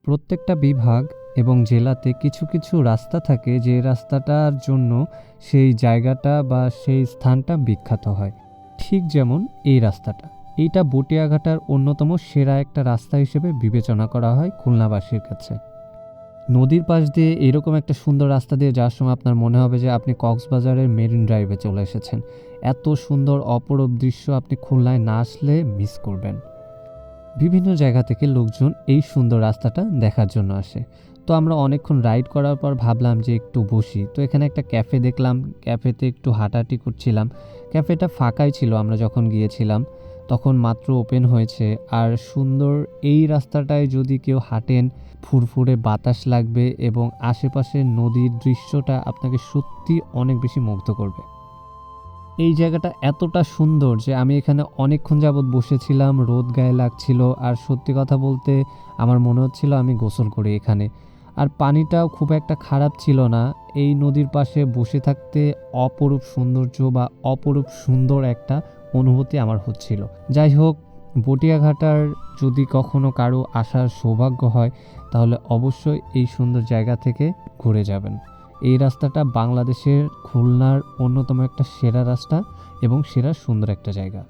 প্রত্যেকটা বিভাগ এবং জেলাতে কিছু কিছু রাস্তা থাকে যে রাস্তাটার জন্য সেই জায়গাটা বা সেই স্থানটা বিখ্যাত হয়। ঠিক যেমন এই রাস্তাটা, এইটা বটিয়াঘাটার অন্যতম সেরা একটা রাস্তা হিসেবে বিবেচনা করা হয় খুলনাবাসীর কাছে। নদীর পাশ দিয়ে এরকম একটা সুন্দর রাস্তা দিয়ে যাওয়ার সময় আপনার মনে হবে যে আপনি কক্সবাজারের মেরিন ড্রাইভে চলে এসেছেন। এত সুন্দর অপরূপ দৃশ্য আপনি খুলনায় না আসলে মিস করবেন। বিভিন্ন জায়গা থেকে লোকজন এই সুন্দর রাস্তাটা দেখার জন্য আসে। তো আমরা অনেকক্ষণ রাইড করার পর ভাবলাম যে একটু বসি। তো এখানে একটা ক্যাফে দেখলাম, ক্যাফেতে একটু হাঁটাহাঁটি করছিলাম। ক্যাফেটা ফাঁকাই ছিল, আমরা যখন গিয়েছিলাম তখন মাত্র ওপেন হয়েছে। আর সুন্দর এই রাস্তাটায় যদি কেউ হাঁটেন, ফুরফুরে বাতাস লাগবে এবং আশেপাশের নদীর দৃশ্যটা আপনাকে সত্যি অনেক বেশি মুগ্ধ করবে। এই জায়গাটা এতটা সুন্দর যে আমি এখানে অনেকক্ষণ যাবৎ বসেছিলাম, রোদ গায়ে লাগছিল, আর সত্যি কথা বলতে আমার মনে হচ্ছিল আমি গোসল করি এখানে। আর পানিটাও খুব একটা খারাপ ছিল না। এই নদীর পাশে বসে থাকতে অপরূপ সৌন্দর্য বা অপরূপ সুন্দর একটা অনুভূতি আমার হচ্ছিল। যাই হোক, বটিয়াঘাটার যদি কখনো কারো আসার সৌভাগ্য হয় তাহলে অবশ্যই এই সুন্দর জায়গা থেকে ঘুরে যাবেন। এই রাস্তাটা বাংলাদেশের খুলনার অন্যতম একটা সেরা রাস্তা এবং সেরা সুন্দর একটা জায়গা।